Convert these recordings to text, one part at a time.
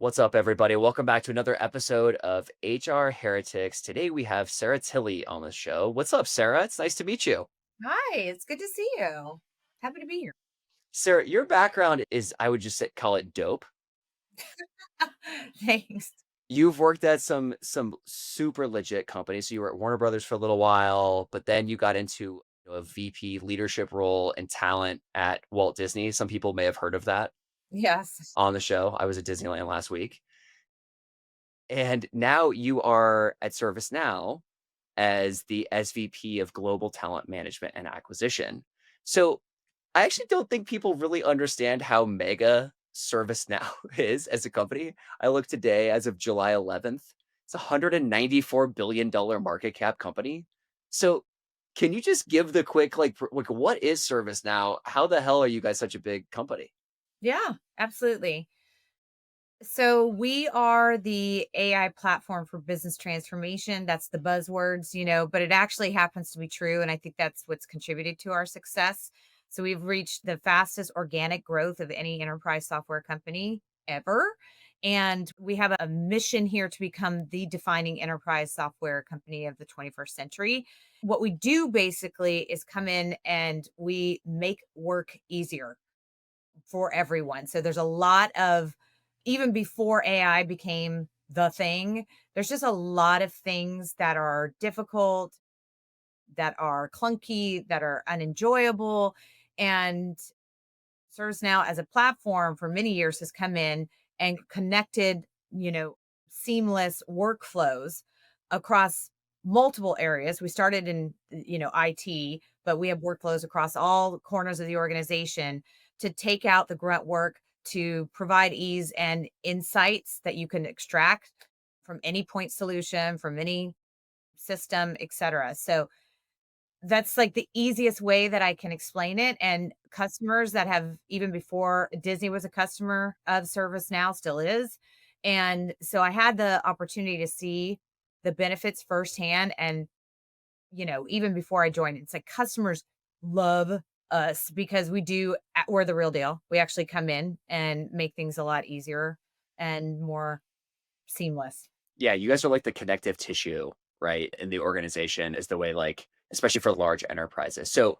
What's up, everybody? Welcome back to another episode of HR Heretics. Today we have Sarah Tilley on the show. What's up, Sarah? It's nice to meet you. Hi, it's good to see you. Happy to be here. Sarah, your background is, I would just call it dope. Thanks. You've worked at some super legit companies. So you were at Warner Brothers for a little while, but then you got into a VP leadership role and talent at Walt Disney. Some people may have heard of that Yes. on the show. I was at Disneyland last week. And now you are at ServiceNow as the SVP of Global Talent Management and Acquisition. So I actually don't think people really understand how mega ServiceNow is as a company. I looked today as of July 11th. It's a $194 billion market cap company. So can you just give the quick like what is ServiceNow? How the hell are you guys such a big company? Yeah, absolutely. So we are the AI platform for business transformation. That's the buzzwords, but it actually happens to be true. And I think that's what's contributed to our success. So we've reached the fastest organic growth of any enterprise software company ever. And we have a mission here to become the defining enterprise software company of the 21st century. What we do basically is come in and we make work easier for everyone. So there's a lot of, even before AI became the thing, there's just a lot of things that are difficult, that are clunky, that are unenjoyable. And ServiceNow as a platform for many years has come in and connected, seamless workflows across multiple areas. We started in, IT, but we have workflows across all corners of the organization to take out the grunt work, to provide ease and insights that you can extract from any point solution, from any system, et cetera. So that's like the easiest way that I can explain it, and customers that have, even before Disney was a customer of ServiceNow, still is, and so I had the opportunity to see the benefits firsthand, and, even before I joined, it's like customers love us because we're the real deal. We actually come in and make things a lot easier and more seamless. Yeah, you guys are like the connective tissue, right? In the organization is the way especially for large enterprises. So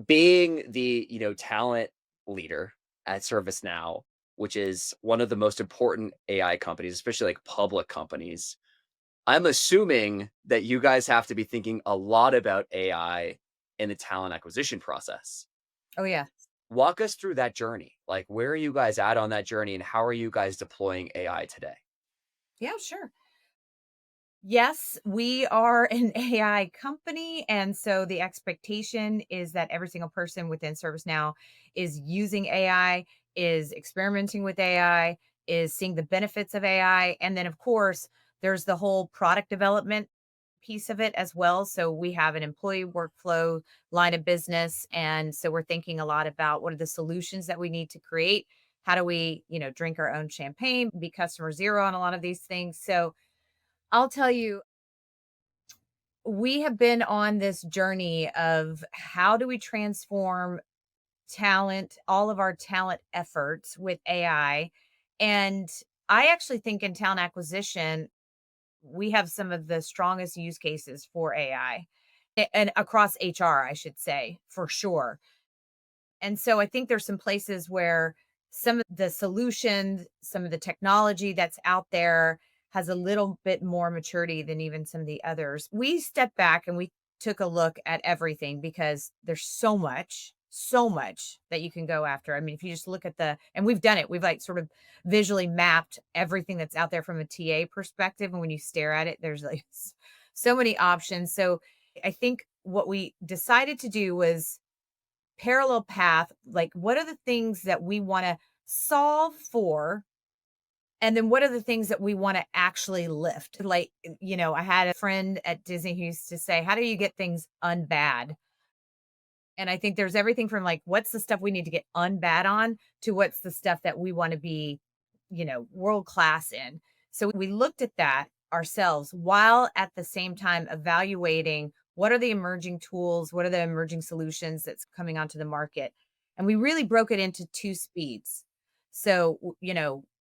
being the, talent leader at ServiceNow, which is one of the most important AI companies, especially like public companies, I'm assuming that you guys have to be thinking a lot about AI in the talent acquisition process. Oh, yeah. Walk us through that journey. Like, where are you guys at on that journey, and how are you guys deploying AI today? Yeah, sure. Yes, we are an AI company. And so the expectation is that every single person within ServiceNow is using AI, is experimenting with AI, is seeing the benefits of AI. And then, of course, there's the whole product development piece of it as well. So we have an employee workflow line of business. And so we're thinking a lot about what are the solutions that we need to create? How do we, drink our own champagne, be customer zero on a lot of these things? So I'll tell you, we have been on this journey of how do we transform talent, all of our talent efforts with AI. And I actually think in talent acquisition, we have some of the strongest use cases for AI and across HR, I should say, for sure. And so I think there's some places where some of the solutions, some of the technology that's out there has a little bit more maturity than even some of the others. We stepped back and we took a look at everything because there's so much that you can go after. I mean, if you just look at and we've done it, we've like sort of visually mapped everything that's out there from a TA perspective. And when you stare at it, there's like so many options. So I think what we decided to do was parallel path, like what are the things that we want to solve for, and then what are the things that we want to actually lift? Like, I had a friend at Disney who used to say, how do you get things unbad? And I think there's everything from like what's the stuff we need to get unbad on to what's the stuff that we want to be, world class in. So we looked at that ourselves while at the same time evaluating what are the emerging tools, what are the emerging solutions that's coming onto the market. And we really broke it into two speeds. So,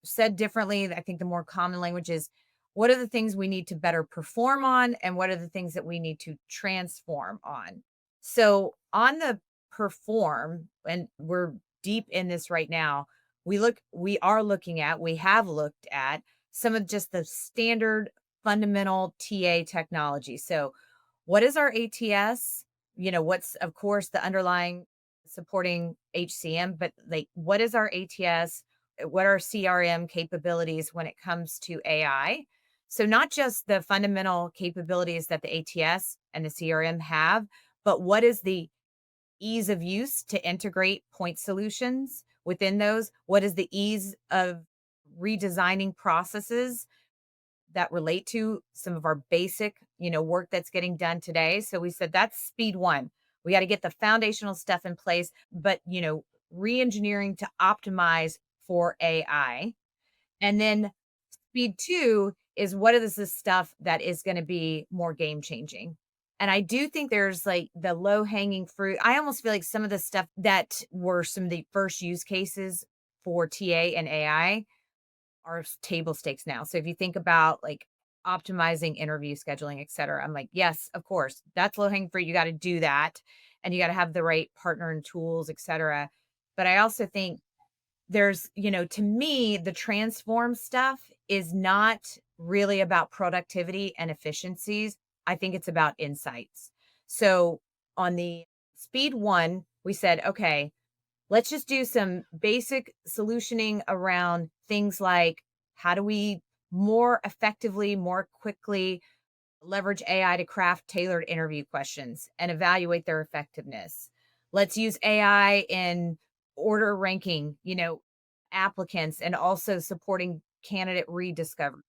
said differently, I think the more common language is what are the things we need to better perform on and what are the things that we need to transform on. So, on the perform, and we're deep in this right now, we have looked at some of just the standard fundamental TA technology. So, what is our ATS? What's of course the underlying supporting HCM, but like what is our ATS? What are CRM capabilities when it comes to AI? So, not just the fundamental capabilities that the ATS and the CRM have, but what is the ease of use to integrate point solutions within those? What is the ease of redesigning processes that relate to some of our basic, work that's getting done today? So we said that's speed one. We got to get the foundational stuff in place, but re-engineering to optimize for AI. And then speed 2 is what is this stuff that is gonna be more game changing? And I do think there's, like, the low hanging fruit. I almost feel like some of the stuff that were some of the first use cases for TA and AI are table stakes now. So if you think about, like, optimizing interview scheduling, et cetera, I'm like, "Yes, of course, that's low hanging fruit, you gotta do that, and you gotta have the right partner and tools, et cetera." But I also think to me, the transform stuff is not really about productivity and efficiencies. I think it's about insights. So on the speed one, we said, okay, let's just do some basic solutioning around things like how do we more effectively, more quickly leverage AI to craft tailored interview questions and evaluate their effectiveness. Let's use AI in order ranking, applicants and also supporting candidate rediscovery.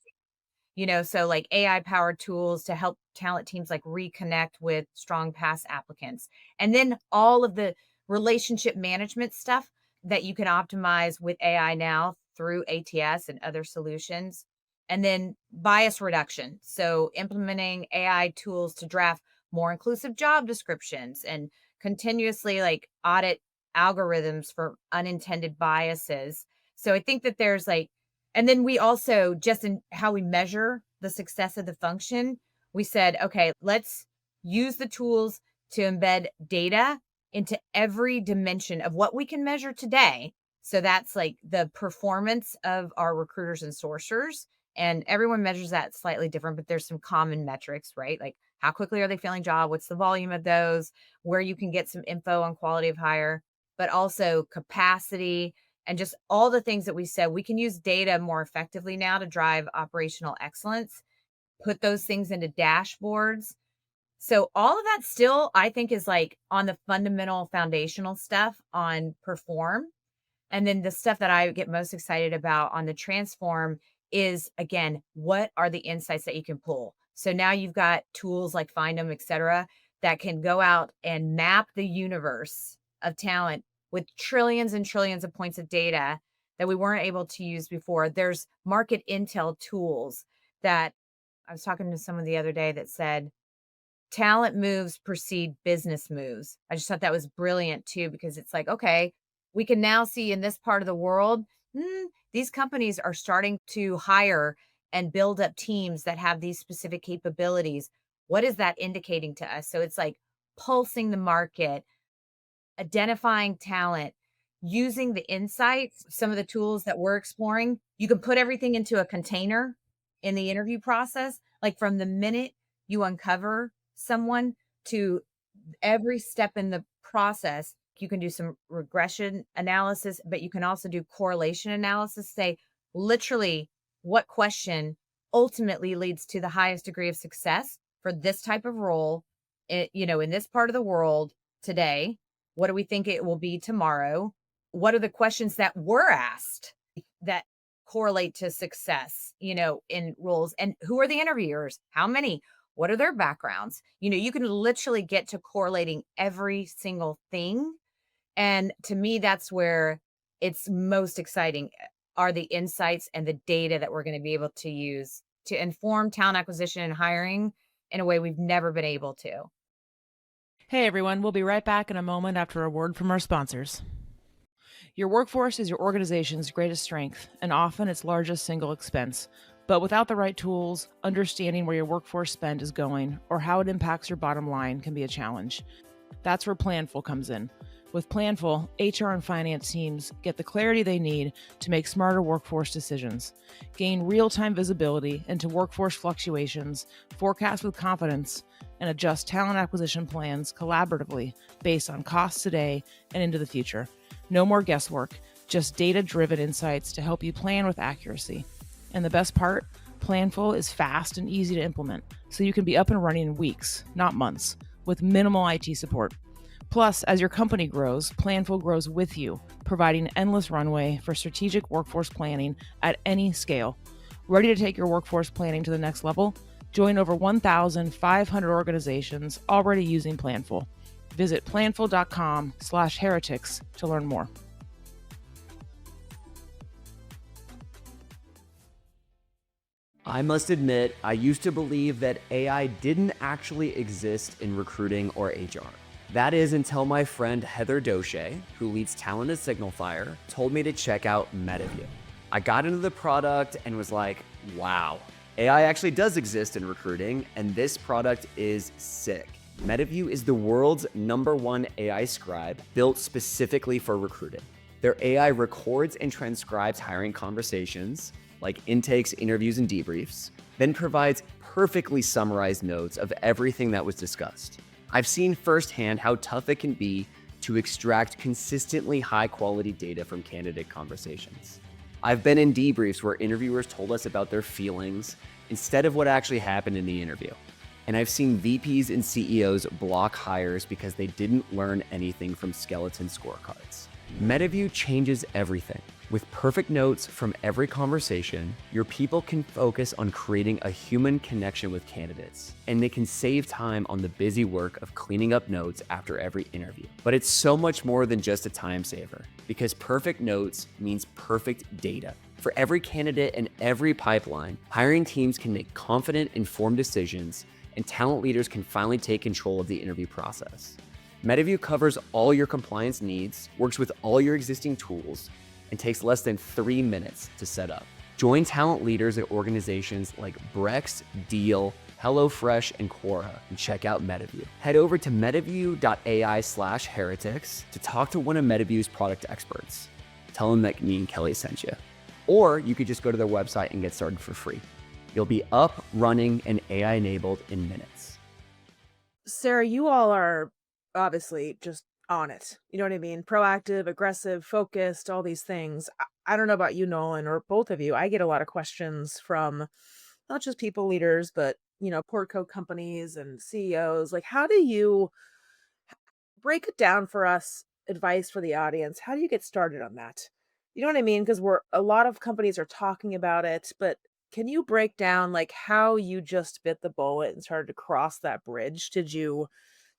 So like AI powered tools to help talent teams like reconnect with strong past applicants. And then all of the relationship management stuff that you can optimize with AI now through ATS and other solutions. And then bias reduction. So implementing AI tools to draft more inclusive job descriptions and continuously like audit algorithms for unintended biases. So I think that there's like and then we also, just in how we measure the success of the function, we said, okay, let's use the tools to embed data into every dimension of what we can measure today. So that's like the performance of our recruiters and sourcers. And everyone measures that slightly different, but there's some common metrics, right? Like how quickly are they filling job? What's the volume of those? Where you can get some info on quality of hire, but also capacity, and just all the things that we said, we can use data more effectively now to drive operational excellence, put those things into dashboards. So all of that still, I think, is like on the fundamental foundational stuff on perform. And then the stuff that I get most excited about on the transform is again, what are the insights that you can pull? So now you've got tools like Find them, et cetera, that can go out and map the universe of talent with trillions and trillions of points of data that we weren't able to use before. There's market intel tools that I was talking to someone the other day that said talent moves precede business moves. I just thought that was brilliant too, because it's like, okay, we can now see in this part of the world, these companies are starting to hire and build up teams that have these specific capabilities. What is that indicating to us? So it's like pulsing the market, identifying talent, using the insights, some of the tools that we're exploring. You can put everything into a container in the interview process, like from the minute you uncover someone to every step in the process. You can do some regression analysis, but you can also do correlation analysis, say literally what question ultimately leads to the highest degree of success for this type of role, in this part of the world today. What do we think it will be tomorrow? What are the questions that were asked that correlate to success, in roles? And who are the interviewers? How many? What are their backgrounds? You can literally get to correlating every single thing. And to me, that's where it's most exciting are the insights and the data that we're going to be able to use to inform talent acquisition and hiring in a way we've never been able to. Hey everyone, we'll be right back in a moment after a word from our sponsors. Your workforce is your organization's greatest strength and often its largest single expense. But without the right tools, understanding where your workforce spend is going or how it impacts your bottom line can be a challenge. That's where Planful comes in. With Planful, HR and finance teams get the clarity they need to make smarter workforce decisions, gain real-time visibility into workforce fluctuations, forecast with confidence, and adjust talent acquisition plans collaboratively based on costs today and into the future. No more guesswork, just data-driven insights to help you plan with accuracy. And the best part, Planful is fast and easy to implement, so you can be up and running in weeks, not months, with minimal IT support. Plus, as your company grows, Planful grows with you, providing endless runway for strategic workforce planning at any scale. Ready to take your workforce planning to the next level? Join over 1,500 organizations already using Planful. Visit planful.com/heretics to learn more. I must admit, I used to believe that AI didn't actually exist in recruiting or HR. That is until my friend Heather Doche, who leads talent at Signalfire, told me to check out Metaview. I got into the product and was like, wow, AI actually does exist in recruiting, and this product is sick. Metaview is the world's #1 AI scribe built specifically for recruiting. Their AI records and transcribes hiring conversations, like intakes, interviews, and debriefs, then provides perfectly summarized notes of everything that was discussed. I've seen firsthand how tough it can be to extract consistently high-quality data from candidate conversations. I've been in debriefs where interviewers told us about their feelings instead of what actually happened in the interview. And I've seen VPs and CEOs block hires because they didn't learn anything from skeleton scorecards. Metaview changes everything. With perfect notes from every conversation, your people can focus on creating a human connection with candidates, and they can save time on the busy work of cleaning up notes after every interview. But it's so much more than just a time saver, because perfect notes means perfect data. For every candidate and every pipeline, hiring teams can make confident, informed decisions, and talent leaders can finally take control of the interview process. Metaview covers all your compliance needs, works with all your existing tools, and takes less than 3 minutes to set up. Join talent leaders at organizations like Brex, Deel, HelloFresh, and Quora, and check out Metaview. Head over to metaview.ai/heretics to talk to one of Metaview's product experts. Tell them that me and Kelly sent you. Or you could just go to their website and get started for free. You'll be up, running, and AI enabled in minutes. Sarah, you all are obviously just on it. You know what I mean? Proactive, aggressive, focused, all these things. I don't know about you, Nolan, or both of you. I get a lot of questions from not just people leaders, but portco companies and CEOs. Like, how do you break it down for us? Advice for the audience. How do you get started on that? You know what I mean? Because we're a lot of companies are talking about it, but can you break down like how you just bit the bullet and started to cross that bridge? Did you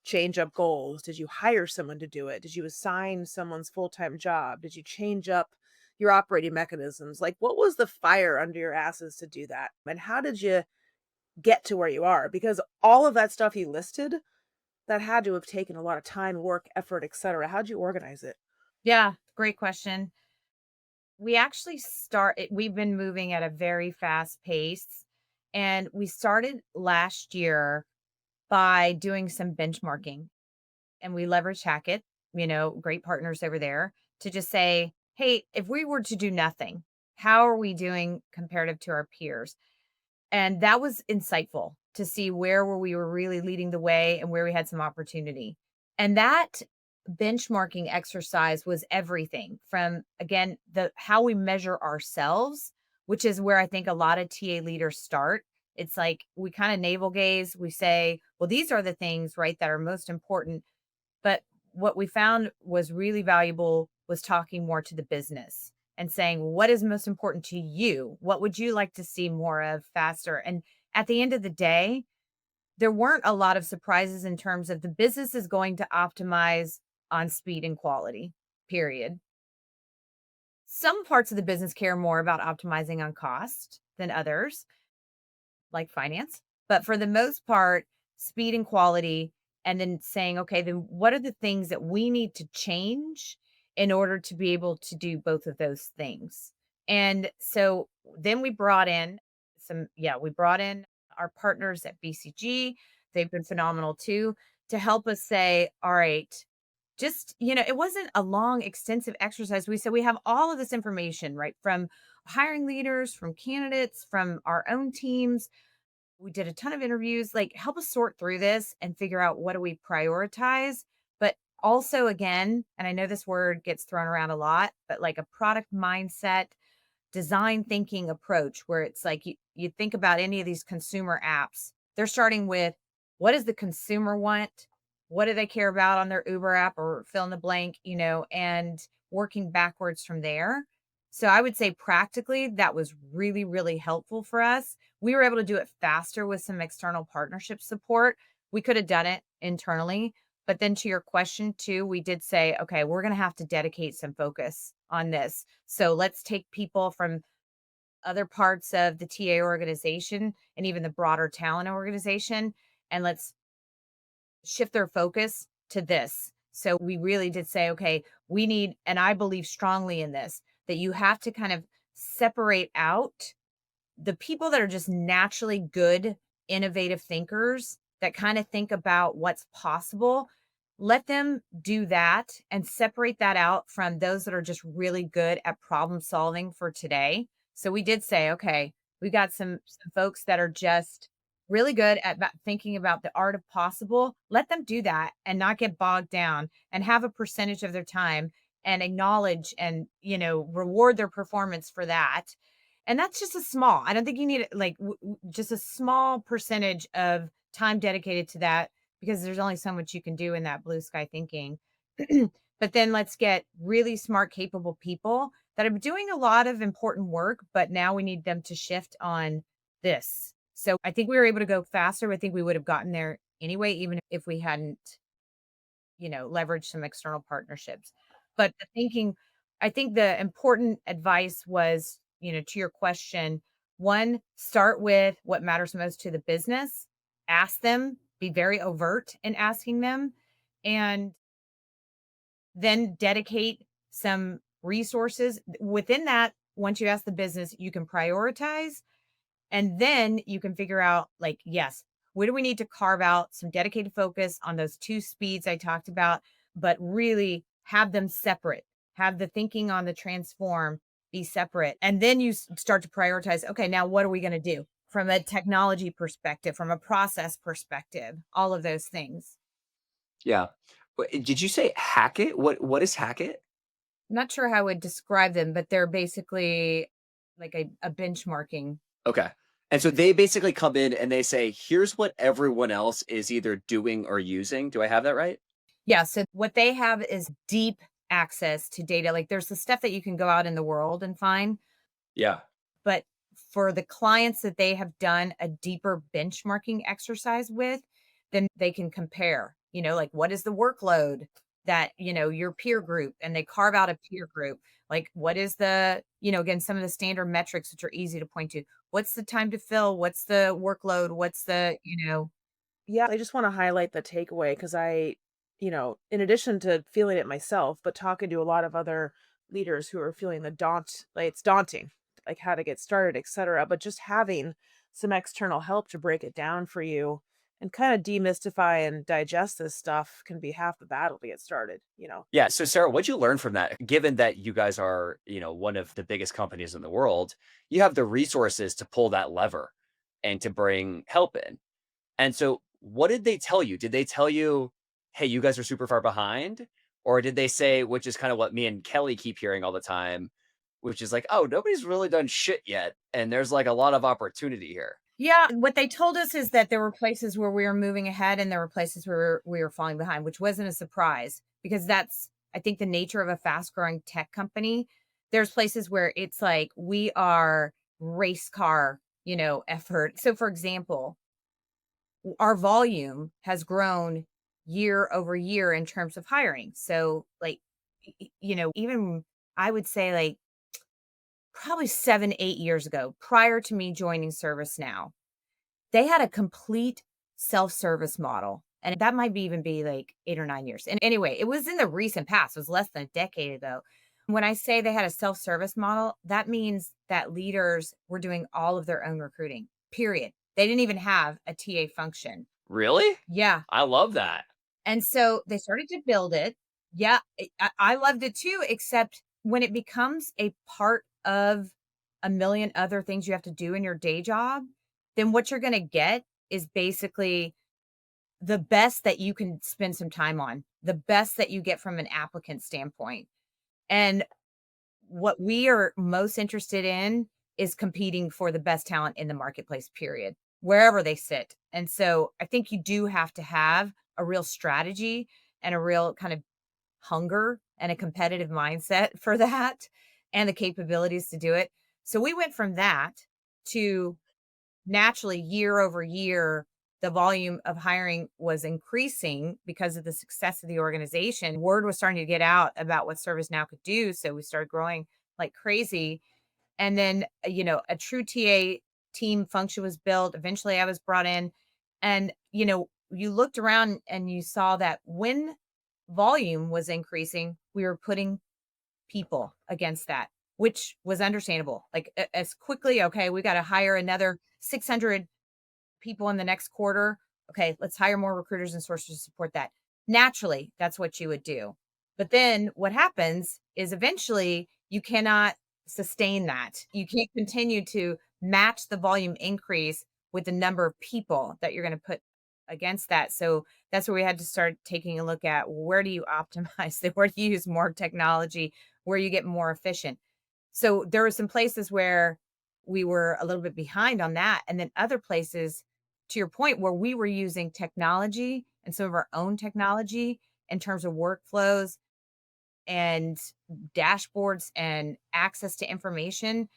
change up goals? Did you hire someone to do it? Did you assign someone's full-time job? Did you change up your operating mechanisms? Like, what was the fire under your asses to do that? And how did you get to where you are? Because all of that stuff you listed, that had to have taken a lot of time, work, effort, etc. How'd you organize it? Yeah, great question. We've been moving at a very fast pace, and we started last year by doing some benchmarking, and we leveraged Hackett, great partners over there, to just say, "Hey, if we were to do nothing, how are we doing comparative to our peers?" And that was insightful to see where we were really leading the way and where we had some opportunity. And that benchmarking exercise was everything from, again, the how we measure ourselves, which is where I think a lot of TA leaders start. It's like we kind of navel gaze. We say, well, these are the things, right, that are most important. But what we found was really valuable was talking more to the business and saying, what is most important to you? What would you like to see more of faster? And at the end of the day, there weren't a lot of surprises in terms of the business is going to optimize on speed and quality, period. Some parts of the business care more about optimizing on cost than others, like finance. But for the most part, speed and quality, and then saying, okay, then what are the things that we need to change in order to be able to do both of those things. And so then we brought in our partners at BCG. They've been phenomenal too to help us say, all right, just, it wasn't a long, extensive exercise. We said we have all of this information, right? From hiring leaders, from candidates, from our own teams. We did a ton of interviews, like help us sort through this and figure out what do we prioritize. But also, again, and I know this word gets thrown around a lot, but like a product mindset, design thinking approach where it's like you think about any of these consumer apps, they're starting with what does the consumer want? What do they care about on their Uber app or fill in the blank, and working backwards from there. So I would say practically that was really, really helpful for us. We were able to do it faster with some external partnership support. We could have done it internally. But then to your question too, we did say, okay, we're going to have to dedicate some focus on this. So let's take people from other parts of the TA organization and even the broader talent organization, and let's shift their focus to this. So we really did say, okay, we need, and I believe strongly in this, that you have to kind of separate out the people that are just naturally good, innovative thinkers that kind of think about what's possible. Let them do that and separate that out from those that are just really good at problem solving for today. So we did say, okay, we got some folks that are just really good at thinking about the art of possible. Let them do that and not get bogged down and have a percentage of their time and acknowledge and, reward their performance for that. And that's just a small, I don't think you need like just a small percentage of time dedicated to that because there's only so much you can do in that blue sky thinking. But then let's get really smart, capable people that are doing a lot of important work, but now we need them to shift on this. So I think we were able to go faster. I think we would have gotten there anyway, even if we hadn't, leveraged some external partnerships. But I think the important advice was, to your question, one, start with what matters most to the business, ask them, be very overt in asking them, and then dedicate some resources within that. Once you ask the business, you can prioritize and then you can figure out like, yes, where do we need to carve out some dedicated focus on those two speeds I talked about, but really have them separate, have the thinking on the transform be separate. And then you start to prioritize, okay, now what are we going to do from a technology perspective, from a process perspective, all of those things. Yeah. Did you say hack it? What is hack it? I'm not sure how I would describe them, but they're basically like a benchmarking. Okay. And so they basically come in and they say, here's what everyone else is either doing or using. Do I have that right? Yeah. So what they have is deep access to data. Like there's the stuff that you can go out in the world and find, Yeah. but for the clients that they have done a deeper benchmarking exercise with, then they can compare, like what is the workload that, your peer group, and they carve out a peer group. Like what is the, again, some of the standard metrics, which are easy to point to. What's the time to fill? What's the workload? What's the, Yeah, I just want to highlight the takeaway because in addition to feeling it myself, but talking to a lot of other leaders who are feeling like it's daunting, like how to get started, etc. But just having some external help to break it down for you and kind of demystify and digest this stuff can be half the battle to get started. Yeah. So Sarah, what'd you learn from that? Given that you guys are, one of the biggest companies in the world, you have the resources to pull that lever and to bring help in. And so what did they tell you? Did they tell you, hey, you guys are super far behind? Or did they say, which is kind of what me and Kelly keep hearing all the time, which is like, oh, nobody's really done shit yet. And there's like a lot of opportunity here. Yeah, what they told us is that there were places where we were moving ahead and there were places where we were falling behind, which wasn't a surprise because that's, I think, the nature of a fast growing tech company. There's places where it's like we are race car, effort. So, for example, our volume has grown year over year in terms of hiring. So, like, even I would say like probably 7, 8 years ago, prior to me joining ServiceNow, they had a complete self-service model. And that might even be like 8 or 9 years. And anyway, it was in the recent past. It was less than a decade ago. When I say they had a self-service model, that means that leaders were doing all of their own recruiting, period. They didn't even have a TA function. Really? Yeah. I love that. And so they started to build it. Yeah, I loved it too, except when it becomes a part of a million other things you have to do in your day job, then what you're going to get is basically the best that you can spend some time on, the best that you get from an applicant standpoint. And what we are most interested in is competing for the best talent in the marketplace, period, wherever they sit. And so I think you do have to have a real strategy and a real kind of hunger and a competitive mindset for that and the capabilities to do it. So we went from that to naturally year over year, the volume of hiring was increasing because of the success of the organization. Word was starting to get out about what ServiceNow could do. So we started growing like crazy. And then, a true TA team function was built. Eventually, I was brought in. And, you looked around and you saw that when volume was increasing, we were putting people against that, which was understandable. Like as quickly, okay, we got to hire another 600 people in the next quarter. Okay, let's hire more recruiters and sourcers to support that. Naturally, that's what you would do. But then what happens is eventually you cannot sustain that. You can't continue to match the volume increase with the number of people that you're going to put against that. So that's where we had to start taking a look at where do you optimize, where do you use more technology, where you get more efficient. So there were some places where we were a little bit behind on that. And then other places, to your point, where we were using technology and some of our own technology in terms of workflows and dashboards and access to information.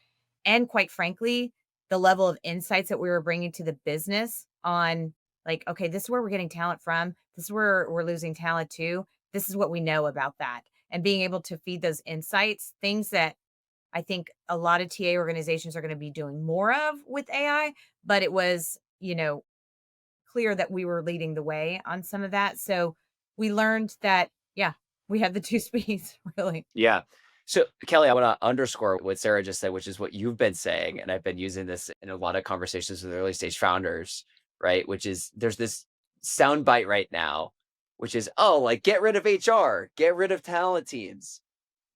And quite frankly, the level of insights that we were bringing to the business on like, okay, this is where we're getting talent from. This is where we're losing talent to. This is what we know about that. And being able to feed those insights, things that I think a lot of TA organizations are going to be doing more of with AI, but it was, clear that we were leading the way on some of that. So we learned that, yeah, we have the two speeds, really. Yeah. So, Kelly, I want to underscore what Sarah just said, which is what you've been saying. And I've been using this in a lot of conversations with early stage founders, right? Which is there's this sound bite right now, which is, oh, like get rid of HR, get rid of talent teams.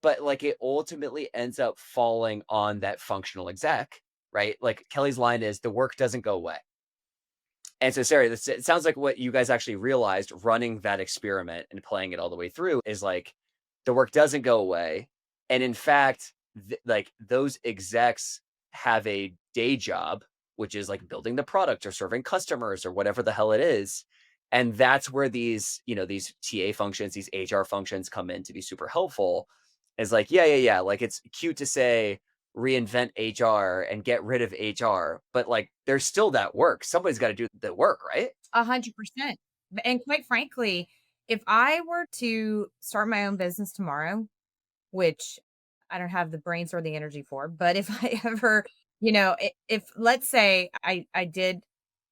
But like it ultimately ends up falling on that functional exec, right? Like Kelly's line is the work doesn't go away. And so, Sarah, it sounds like what you guys actually realized running that experiment and playing it all the way through is like the work doesn't go away. And in fact, like those execs have a day job, which is like building the product or serving customers or whatever the hell it is. And that's where these TA functions, these HR functions come in to be super helpful. Is like, yeah. Like it's cute to say, reinvent HR and get rid of HR, but like there's still that work. Somebody's got to do the work, right? 100%. And quite frankly, if I were to start my own business tomorrow, which I don't have the brains or the energy for, but if I ever, if let's say I did,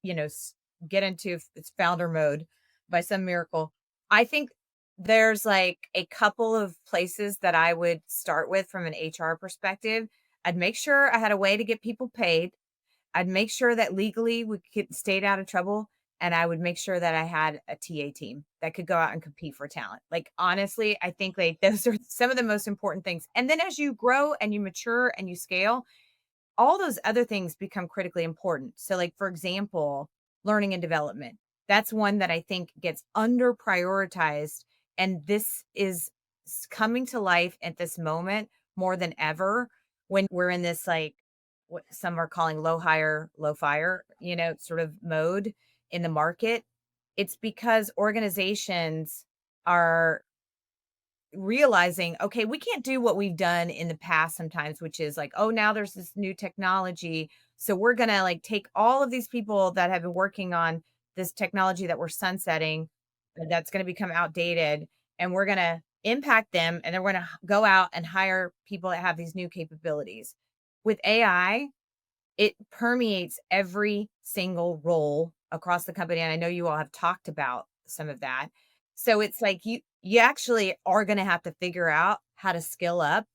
get into its founder mode by some miracle, I think there's like a couple of places that I would start with from an HR perspective. I'd make sure I had a way to get people paid. I'd make sure that legally we stayed out of trouble. And I would make sure that I had a TA team that could go out and compete for talent. Like, honestly, I think like those are some of the most important things. And then as you grow and you mature and you scale, all those other things become critically important. So, like, for example, learning and development. That's one that I think gets under prioritized. And this is coming to life at this moment more than ever when we're in this, like, what some are calling low hire, low fire, sort of mode in the market. It's because organizations are realizing, okay, we can't do what we've done in the past sometimes, which is like, oh, now there's this new technology. So we're going to like take all of these people that have been working on this technology that we're sunsetting, that's going to become outdated, and we're going to impact them. And then we're going to go out and hire people that have these new capabilities. With AI, it permeates every single role across the company. And I know you all have talked about some of that. So it's like you actually are going to have to figure out how to skill up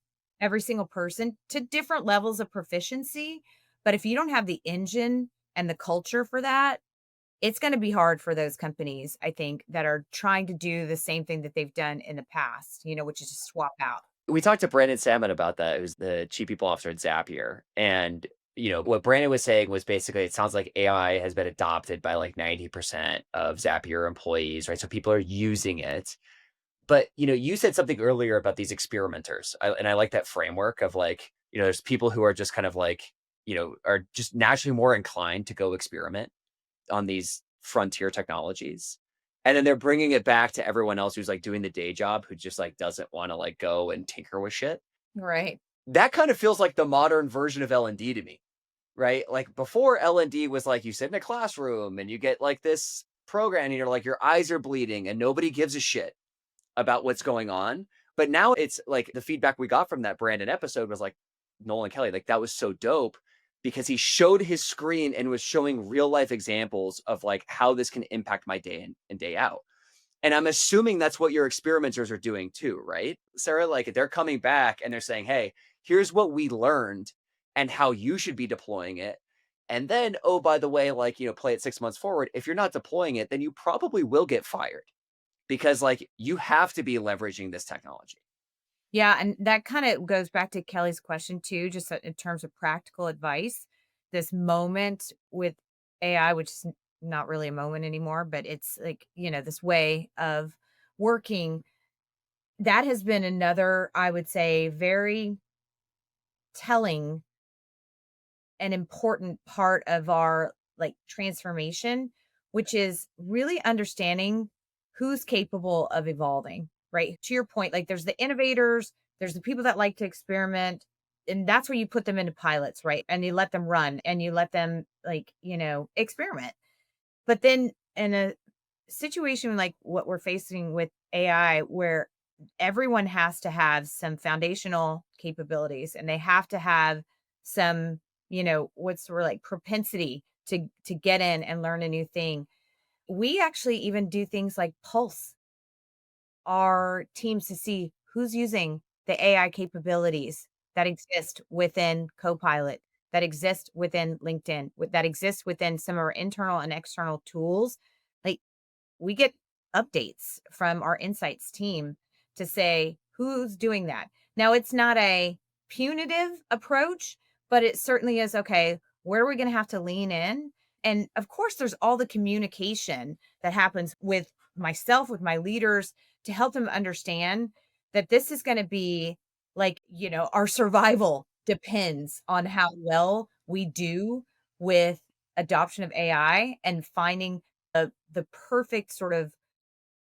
every single person to different levels of proficiency. But if you don't have the engine and the culture for that, it's going to be hard for those companies, I think, that are trying to do the same thing that they've done in the past, which is just swap out. We talked to Brandon Salmon about that, who's the chief people officer at Zapier. And, what Brandon was saying was basically it sounds like AI has been adopted by like 90% of Zapier employees, right? So people are using it. But, you said something earlier about these experimenters. And I like that framework of like, there's people who are just kind of like, are just naturally more inclined to go experiment on these frontier technologies. And then they're bringing it back to everyone else who's like doing the day job who just like doesn't want to like go and tinker with shit. Right. That kind of feels like the modern version of L&D to me, right? Like before L&D was like you sit in a classroom and you get like this program and you're like your eyes are bleeding and nobody gives a shit about what's going on. But now it's like the feedback we got from that Brandon episode was like Nolan Kelly, like that was so dope because he showed his screen and was showing real life examples of like how this can impact my day in and day out. And I'm assuming that's what your experimenters are doing too, right? Sarah, like they're coming back and they're saying, hey, here's what we learned and how you should be deploying it. And then, oh, by the way, like, play it 6 months forward. If you're not deploying it, then you probably will get fired because like you have to be leveraging this technology. Yeah, and that kind of goes back to Kelly's question too, just in terms of practical advice. This moment with AI, which is not really a moment anymore, but it's like, this way of working, that has been another, I would say, very telling an important part of our like transformation, which is really understanding who's capable of evolving, right? To your point, like there's the innovators, there's the people that like to experiment, and that's where you put them into pilots, right? And you let them run and you let them like, experiment. But then in a situation like what we're facing with AI, where everyone has to have some foundational capabilities and they have to have some, what's sort of like propensity to get in and learn a new thing. We actually even do things like pulse our teams to see who's using the AI capabilities that exist within Copilot, that exist within LinkedIn, that exist within some of our internal and external tools. Like we get updates from our insights team to say who's doing that. Now, it's not a punitive approach, but it certainly is okay. Where are we going to have to lean in? And of course, there's all the communication that happens with myself, with my leaders to help them understand that this is going to be like, our survival depends on how well we do with adoption of AI and finding the perfect sort of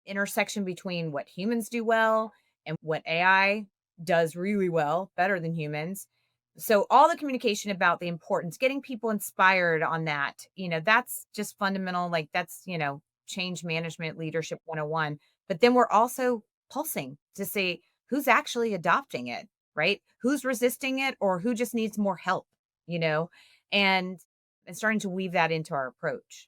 intersection between what humans do well and what AI does really well, better than humans. So all the communication about the importance, getting people inspired on that, that's just fundamental. Like that's, change management leadership 101. But then we're also pulsing to see who's actually adopting it, right? Who's resisting it or who just needs more help, you know, and and starting to weave that into our approach.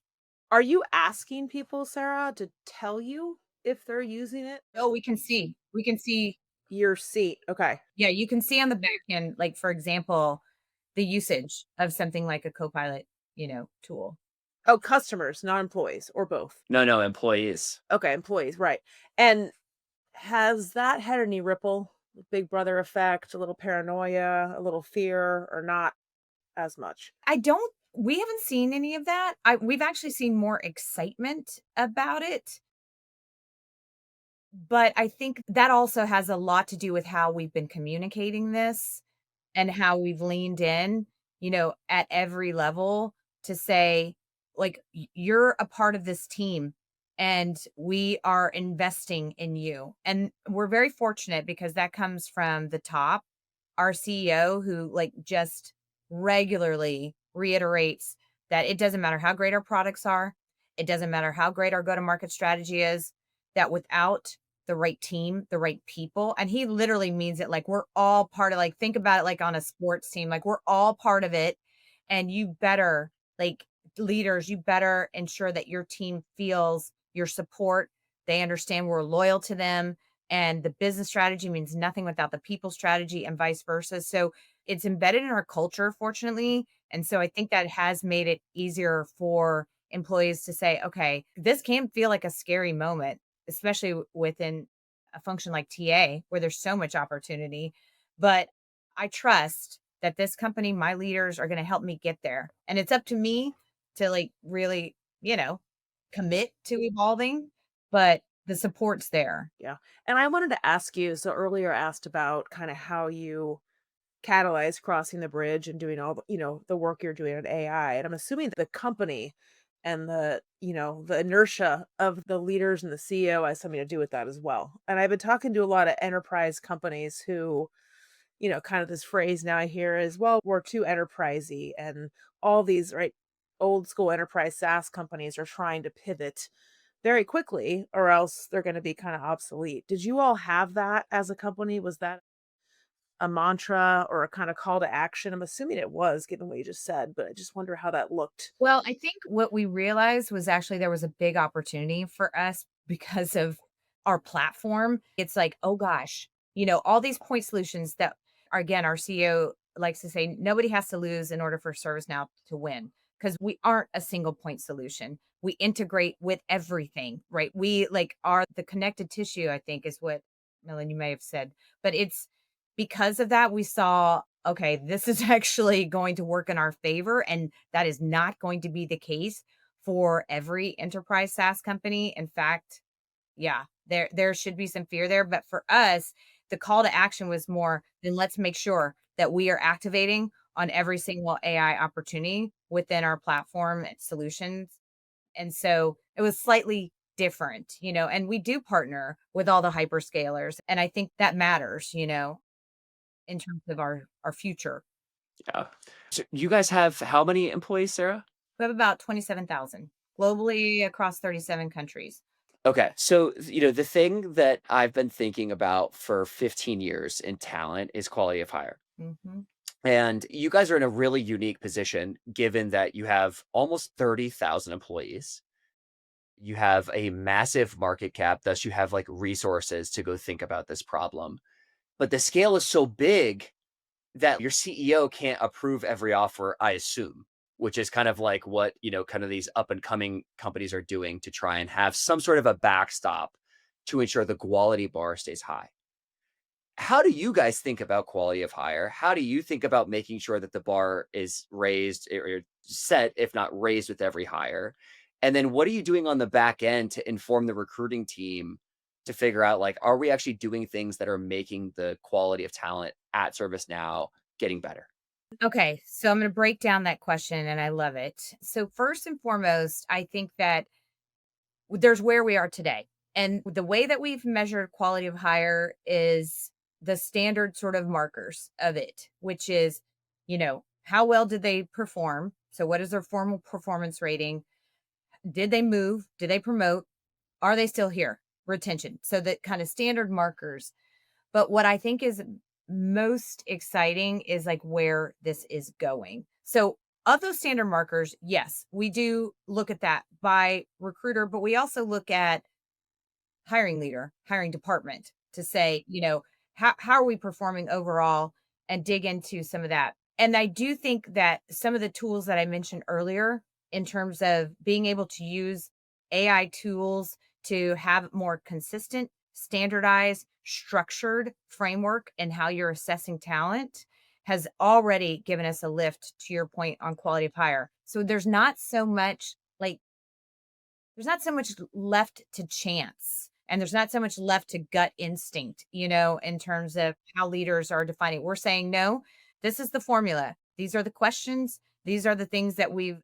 Are you asking people, Sarah, to tell you if they're using it? Oh, we can see. We can see. Your seat. Okay. Yeah, you can see on the back end, like, for example, the usage of something like a Copilot, tool. Oh, customers, not employees, or both. No, employees. Okay, employees, right. And has that had any ripple, big brother effect, a little paranoia, a little fear, or not as much? We haven't seen any of that. We've actually seen more excitement about it. But I think that also has a lot to do with how we've been communicating this and how we've leaned in, at every level to say, like, you're a part of this team and we are investing in you. And we're very fortunate because that comes from the top, our CEO, who like just regularly reiterates that it doesn't matter how great our products are, it doesn't matter how great our go to market strategy is, that without the right team, the right people. And he literally means it like we're all part of, like, think about it like on a sports team, like we're all part of it. And you better, like, leaders, you better ensure that your team feels your support. They understand we're loyal to them. And the business strategy means nothing without the people strategy and vice versa. So it's embedded in our culture, fortunately. And so I think that has made it easier for employees to say, okay, this can feel like a scary moment, especially within a function like TA where there's so much opportunity. But I trust that this company, my leaders are going to help me get there. And it's up to me to like really, commit to evolving, but the support's there. Yeah. And I wanted to ask you, so earlier I asked about kind of how you catalyze crossing the bridge and doing all the, the work you're doing on AI. And I'm assuming the company and the inertia of the leaders and the CEO has something to do with that as well. And I've been talking to a lot of enterprise companies who, kind of this phrase now I hear is, well, we're too enterprisey, and all these, right, old school enterprise SaaS companies are trying to pivot very quickly or else they're going to be kind of obsolete. Did you all have that as a company? Was that a mantra or a kind of call to action? I'm assuming it was, given what you just said, but I just wonder how that looked. Well, I think what we realized was actually there was a big opportunity for us because of our platform. It's like, oh gosh, all these point solutions that are, again, our CEO likes to say, nobody has to lose in order for ServiceNow to win because we aren't a single point solution. We integrate with everything, right? We like are the connected tissue, I think is what Melanie you may have said. But it's because of that, we saw, okay, this is actually going to work in our favor. And that is not going to be the case for every enterprise SaaS company. In fact, yeah, there should be some fear there. But for us, the call to action was more, then let's make sure that we are activating on every single AI opportunity within our platform and solutions. And so it was slightly different, and we do partner with all the hyperscalers. And I think that matters, in terms of our future. Yeah. So you guys have how many employees, Sarah? We have about 27,000 globally across 37 countries. Okay. So, the thing that I've been thinking about for 15 years in talent is quality of hire. Mhm. And you guys are in a really unique position given that you have almost 30,000 employees. You have a massive market cap, thus you have like resources to go think about this problem. But the scale is so big that your CEO can't approve every offer, I assume, which is kind of like what, kind of these up and coming companies are doing to try and have some sort of a backstop to ensure the quality bar stays high. How do you guys think about quality of hire? How do you think about making sure that the bar is raised or set, if not raised with every hire? And then what are you doing on the back end to inform the recruiting team to figure out like, are we actually doing things that are making the quality of talent at ServiceNow getting better? Okay, so I'm going to break down that question and I love it. So first and foremost, I think that there's where we are today. And the way that we've measured quality of hire is the standard sort of markers of it, which is, how well did they perform? So what is their formal performance rating? Did they move? Did they promote? Are they still here? Retention. So that kind of standard markers. But what I think is most exciting is like where this is going. So of those standard markers, yes, we do look at that by recruiter, but we also look at hiring leader, hiring department to say, how are we performing overall and dig into some of that. And I do think that some of the tools that I mentioned earlier in terms of being able to use AI tools to have more consistent, standardized, structured framework and how you're assessing talent has already given us a lift to your point on quality of hire. So there's not so much left to chance and there's not so much left to gut instinct, in terms of how leaders are defining. We're saying, no, this is the formula. These are the questions. These are the things that we've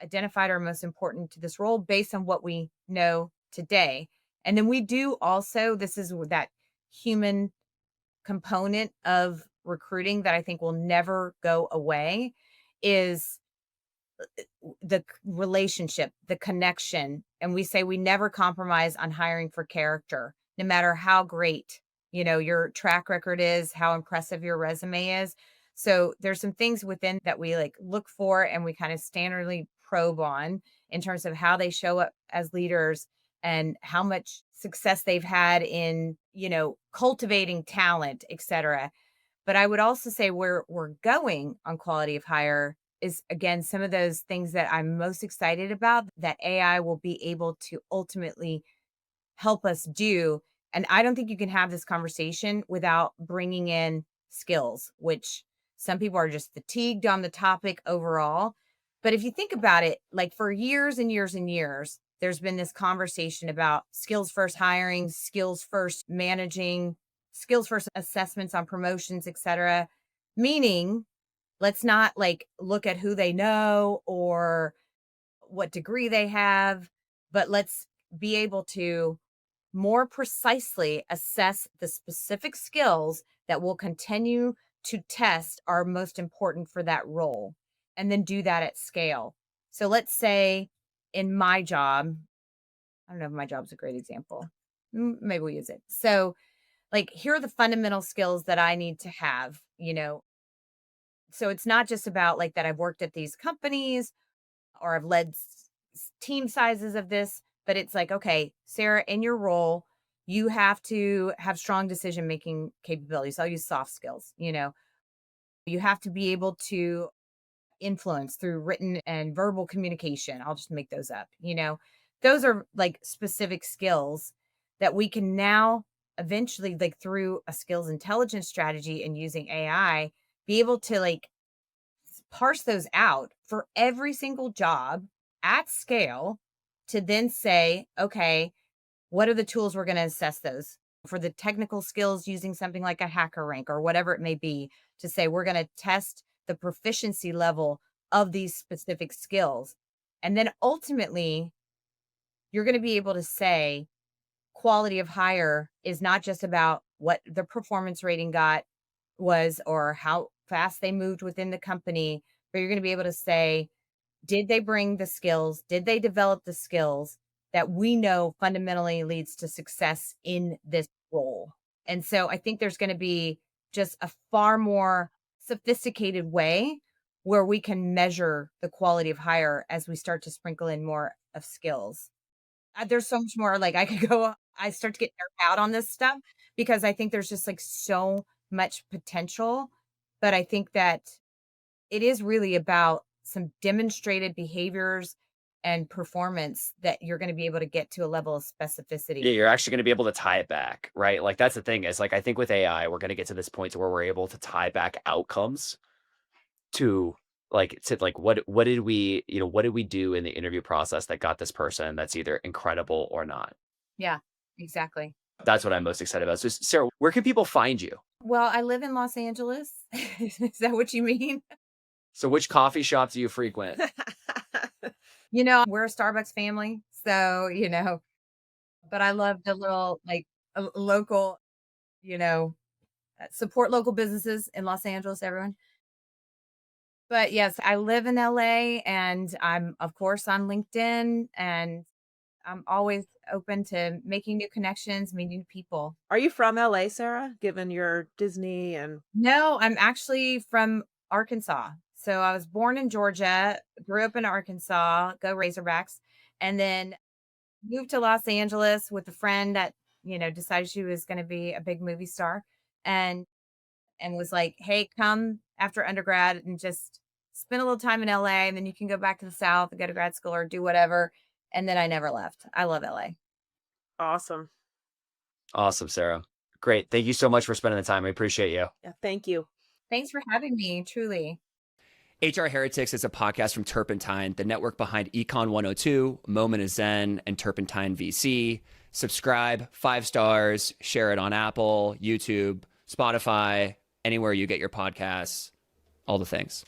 identified are most important to this role based on what we know today. And then we do also, this is that human component of recruiting that I think will never go away is the relationship, the connection. And we say we never compromise on hiring for character, no matter how great, your track record is, how impressive your resume is. So there's some things within that we like look for and we kind of standardly probe on in terms of how they show up as leaders and how much success they've had in, cultivating talent, et cetera. But I would also say where we're going on quality of hire is, again, some of those things that I'm most excited about that AI will be able to ultimately help us do. And I don't think you can have this conversation without bringing in skills, which some people are just fatigued on the topic overall. But if you think about it, like for years and years and years, there's been this conversation about skills first hiring, skills first managing, skills first assessments on promotions, et cetera. Meaning, let's not like look at who they know or what degree they have, but let's be able to more precisely assess the specific skills that will continue to test are most important for that role, and then do that at scale. So let's say in my job, I don't know if my job's a great example. Maybe we'll use it. So, like, here are the fundamental skills that I need to have. So it's not just about like that I've worked at these companies or I've led team sizes of this, but it's like, okay, Sarah, in your role, you have to have strong decision making capabilities. I'll use soft skills. You have to be able to influence through written and verbal communication. I'll just make those up. Those are like specific skills that we can now eventually, like through a skills intelligence strategy and using AI, be able to like parse those out for every single job at scale to then say, okay, what are the tools we're going to assess those for the technical skills using something like a hacker rank or whatever it may be to say we're going to test the proficiency level of these specific skills. And then ultimately, you're going to be able to say quality of hire is not just about what the performance rating got was or how fast they moved within the company, but you're going to be able to say, did they bring the skills? Did they develop the skills that we know fundamentally leads to success in this role? And so I think there's going to be just a far more sophisticated way where we can measure the quality of hire as we start to sprinkle in more of skills. There's so much more like I could go, I start to get nerd out on this stuff because I think there's just like so much potential. But I think that it is really about some demonstrated behaviors and performance that you're going to be able to get to a level of Yeah, specificity. you're actually going to be able to tie it back, right? Like that's the thing is like I think with AI, we're going to get to this point to where we're able to tie back outcomes to what did we, what did we do in the interview process that got this person that's either incredible or not? Yeah, exactly. That's what I'm most excited about. So Sarah, where can people find you? Well, I live in Los Angeles. Is that what you mean? So which coffee shop do you frequent? We're a Starbucks family. So, but I love the little like local, you know, support local businesses in Los Angeles, everyone. But yes, I live in LA and I'm, of course, on LinkedIn and I'm always open to making new connections, meeting people. Are you from LA, Sarah? Given your Disney and No, I'm actually from Arkansas. So I was born in Georgia, grew up in Arkansas, go Razorbacks, and then moved to Los Angeles with a friend that, decided she was going to be a big movie star and was like, "Hey, come after undergrad and just spend a little time in LA and then you can go back to the South and go to grad school or do whatever." And then I never left. I love LA. awesome. Awesome, Sarah. Great. Thank you so much for spending the time. I appreciate you. Yeah, thank you. Thanks for having me, truly. HR Heretics is a podcast from Turpentine, the network behind Econ 102, Moment of Zen, and Turpentine VC. Subscribe, 5 stars, share it on Apple, YouTube, Spotify, anywhere you get your podcasts, all the things.